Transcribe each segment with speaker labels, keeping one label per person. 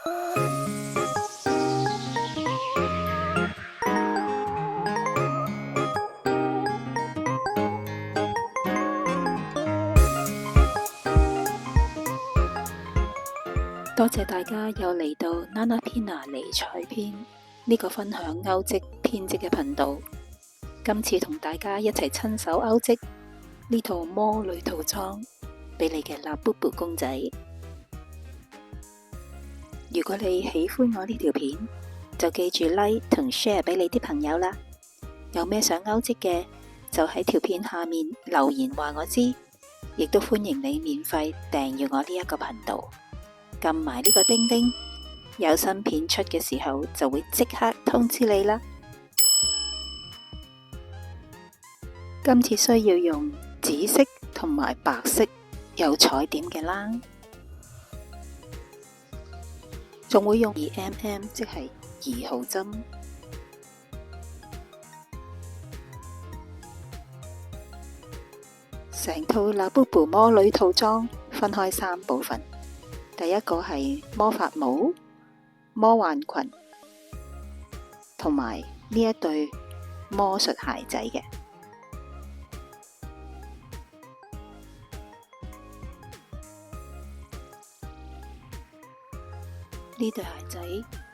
Speaker 1: 多謝大家又嚟到 Nanapina 理財篇呢個分享歐織編織嘅頻道。今次同大家一齊親手歐織呢套魔女套裝俾你嘅辣布布公仔。如果你喜歡我呢條片，就記住 like 同 share 俾你啲朋友啦。有咩想歐織嘅，就喺條片下面留言話我知，亦都歡迎你免費訂閱我呢一個頻道。撳埋呢個叮叮，有新片出嘅時候就會即刻通知你啦。今次需要用紫色同埋白色有彩點嘅冷，仲會用2mm，即係2號針。成套辣布布魔女套裝分開3部分。第一個係魔法帽、魔幻裙同埋呢一對魔術鞋仔嘅。呢對鞋仔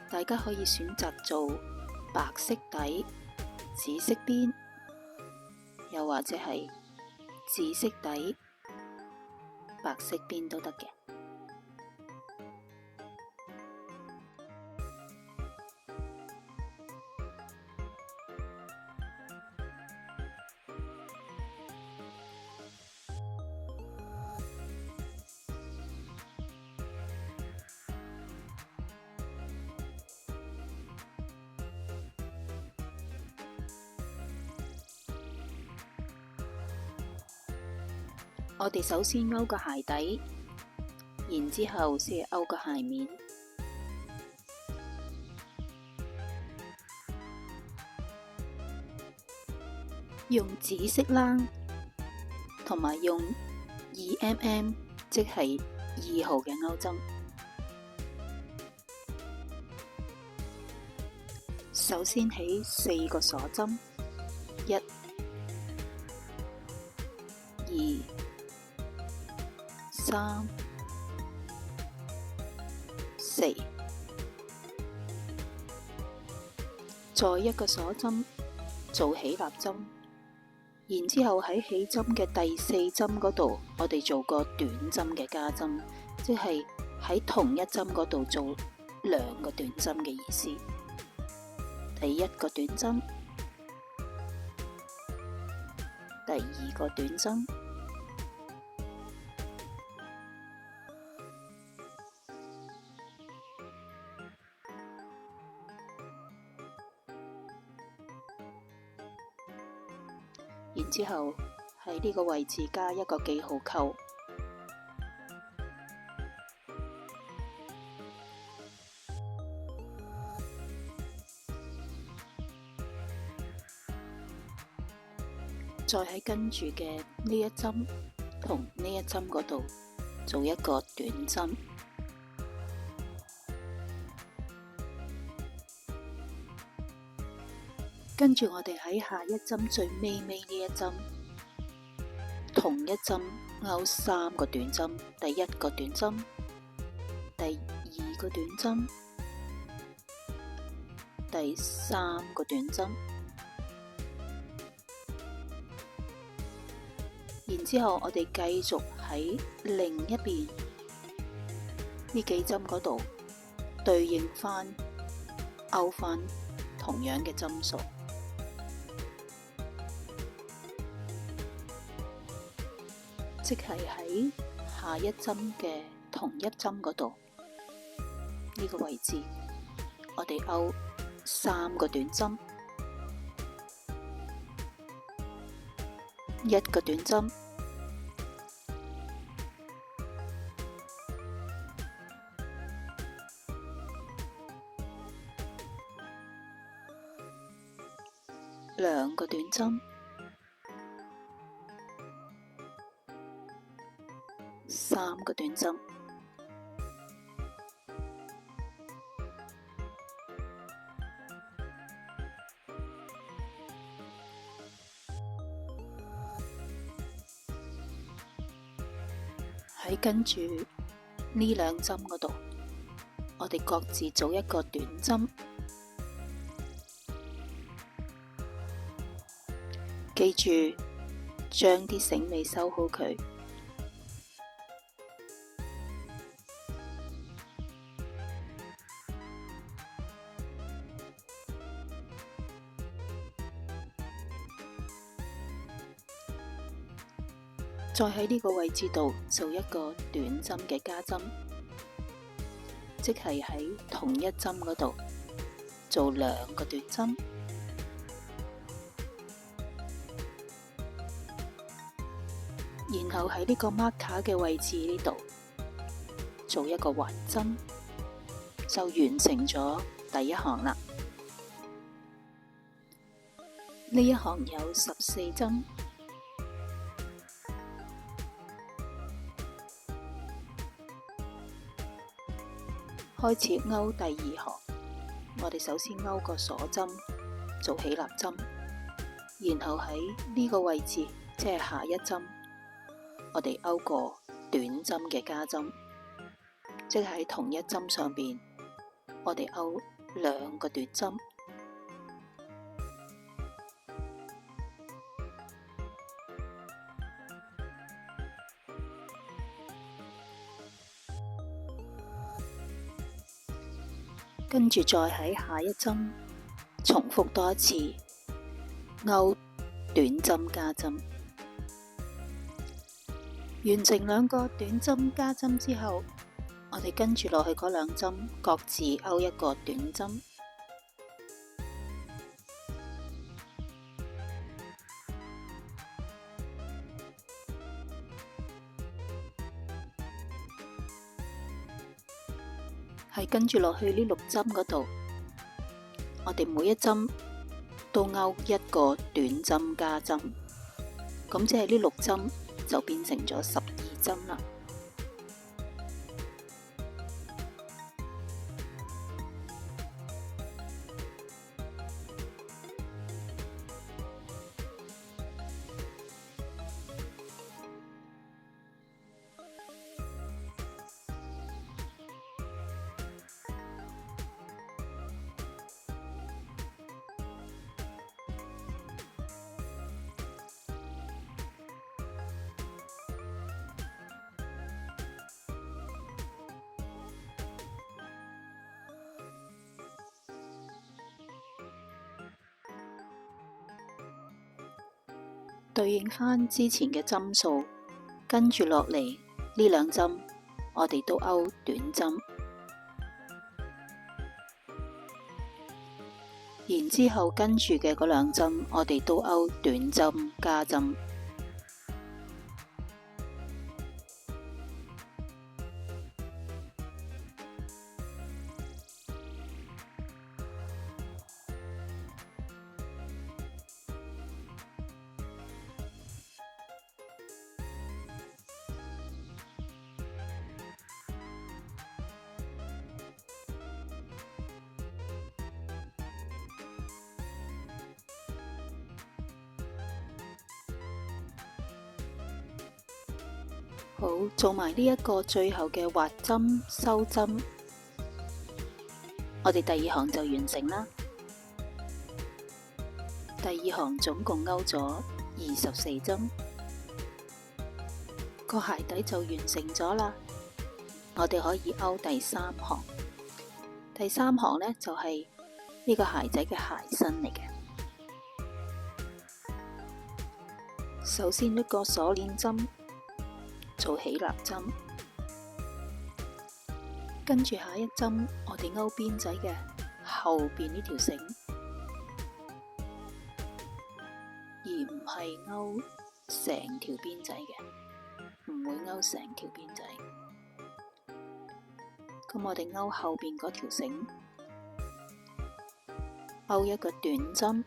Speaker 1: 大家可以選擇做白色底、紫色邊，又或者係紫色底、白色邊都得嘅。我哋首先勾個鞋底，然之後先勾個鞋面。用紫色冷，同埋用2mm，即係2號嘅鈎針。首先起4個鎖針，1、2、3、4，再一個鎖針做起立針，然之後喺起針嘅第4針嗰度，我哋做個短針嘅加針，即係喺同一針嗰度做2個短針嘅意思。第一個短針，第2個短針，然之後喺呢個位置加一個記號扣。再喺跟住嘅呢一針同呢一針嗰度做一個短針，跟住我哋喺下一針最尾呢一針，同一針勾3個短針，第1個短針，第2個短針，第3個短針。然之後我哋繼續喺另一邊呢幾針嗰度對應翻勾翻同樣嘅針數，即係喺下一針嘅同一針嗰度呢個位置，我哋勾3個短針，1個短針，2個短針，3個短針，喺跟住呢兩針嗰度，我哋各自做一個短針，記住將啲繩尾收好佢。再喺呢個位置度做一個短針嘅加針，即係喺同一針嗰度做兩個短針，然後喺呢個 marker 嘅位置呢度做一個橫針，就完成咗第一行啦。呢一行有14針。開始勾第二行，我哋首先勾個鎖針，做起立針，然後喺呢個位置，即係下一針，我哋勾個短針嘅加針，即係喺同一針上邊，我哋勾兩個短針。跟住再喺下一針重複多一次，勾短針加針，完成兩個短針加針之後，我哋跟住落去嗰兩針各自勾一個短針，係跟住落去呢6針嗰度，我哋每一針都勾一個短針加針，咁即係呢6針就變成咗12針啦。對應返之前嘅針數，跟住落嚟呢兩針，我哋都勾短針，然之後跟住嘅嗰兩針，我哋都勾短針加針。好，做埋呢一個最後嘅滑針收針，我哋第二行就完成啦。第二行總共勾咗24針，個鞋底就完成咗啦。我哋可以勾第三行，第三行呢，就係呢個鞋仔嘅鞋身嚟嘅。首先一個鎖鏈針，做起立針，跟住下一針，我哋勾邊仔嘅後邊呢條繩，而唔係勾成條邊仔嘅，唔會勾成條邊仔。咁我哋勾後邊嗰條繩，勾一個短針。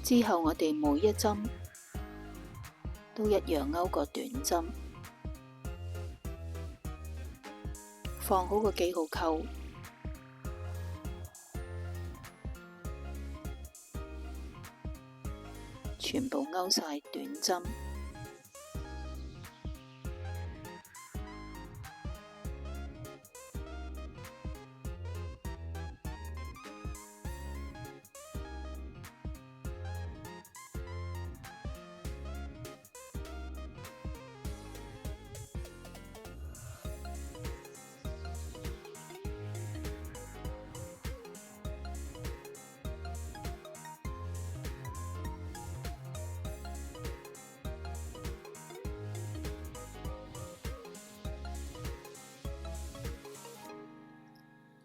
Speaker 1: 之後我哋每一針都一樣勾個短針，放好個記號扣，全部勾晒短針。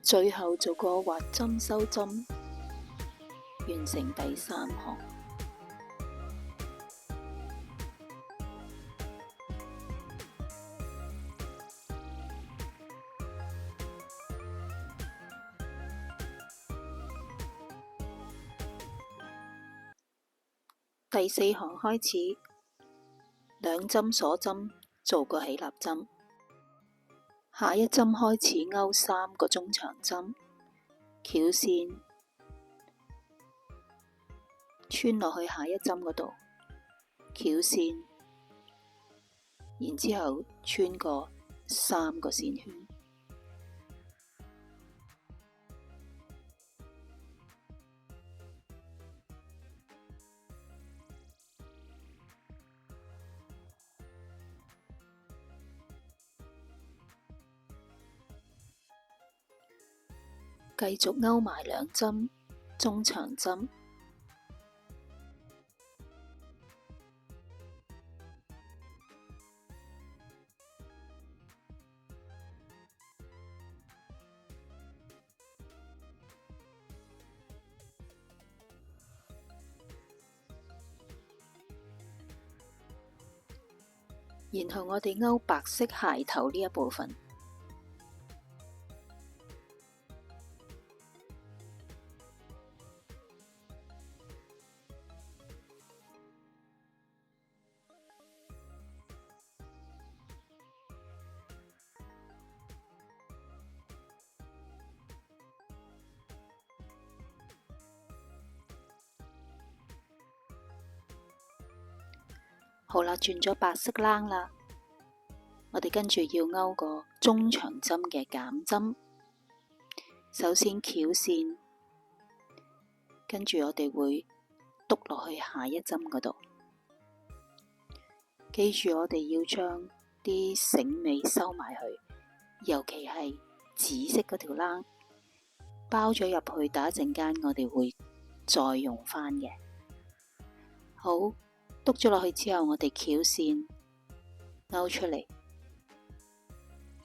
Speaker 1: 最後做個畫針收針，完成第3行。第4行開始，2針鎖針，做個起立針。下一針開始勾3個中長針，翹線穿落去下一針嗰度，翹線，然之後穿過3個線圈。繼續勾埋2針中長針，然後我哋勾白色鞋頭呢一部分。好啦，轉咗白色冷啦，我哋跟住要勾個中長針嘅減針。首先翹線，跟住我哋會篤落去下一針嗰度。記住我哋要將啲繩尾收埋去，尤其係紫色嗰條冷包咗入去，等一陣間我哋會再用返嘅。好。篤咗落去之後，我哋翹線勾出嚟，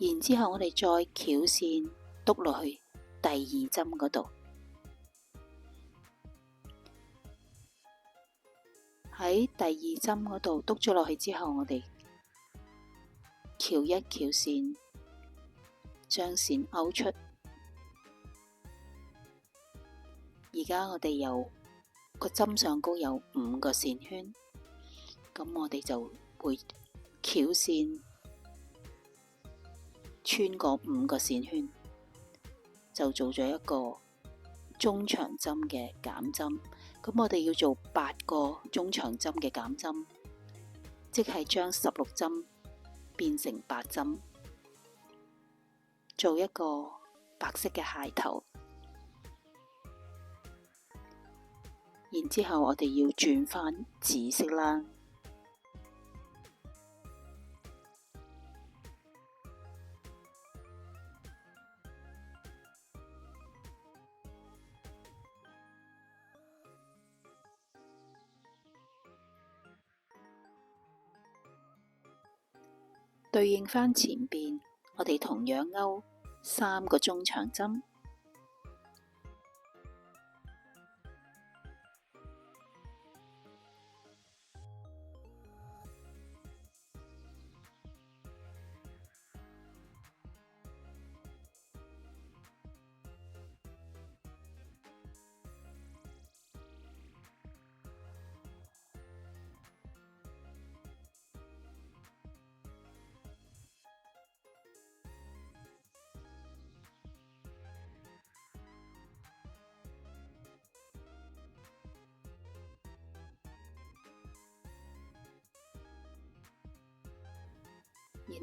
Speaker 1: 然之後我哋再翹線篤落去第2針嗰度。喺第2針嗰度篤咗落去之後，我哋翹一翹線，將線勾出。而家我哋有個針上高有5個線圈。咁我哋就會翹線穿過5個線圈，就做咗一個中長針嘅減針。咁我哋要做8個中長針嘅減針，即係將16針變成8針，做一個白色嘅鞋頭。然之後我哋要轉返紫色啦。對應返前邊，我哋同樣勾3個中長針。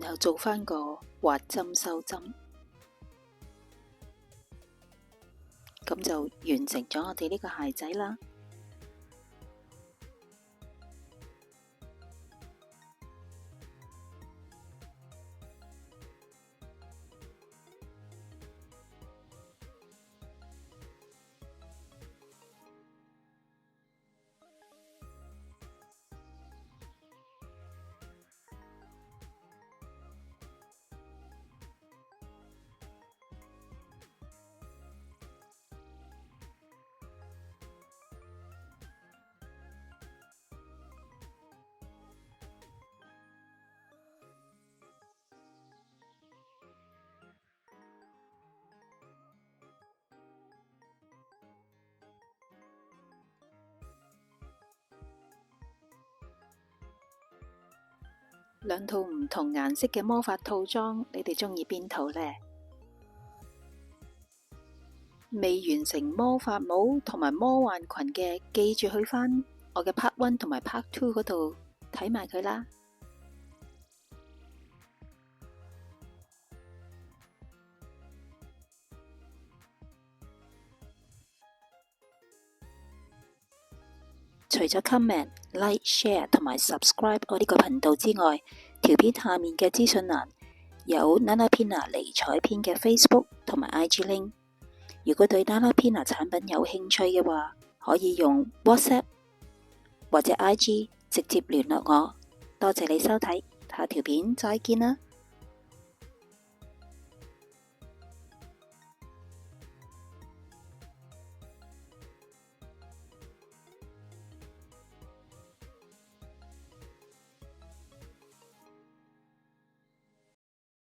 Speaker 1: 然後做返個滑針收針，咁就完成咗我哋呢個鞋仔啦。兩套唔同顏色嘅魔法套裝，你哋鍾意邊套呢？未完成魔法帽同埋魔幻裙嘅，記住去返我嘅 Part 1同埋 Part 2嗰度睇埋佢啦。除咗 comment、like、share 同埋 subscribe 我呢個頻道之外，條片下面嘅資訊欄有 Nanapina 尼彩篇嘅 Facebook 同埋 IG link。如果對 Nanapina 產品有興趣嘅話，可以用 WhatsApp 或者 IG 直接聯絡我。多謝你收睇，下條片再見啦！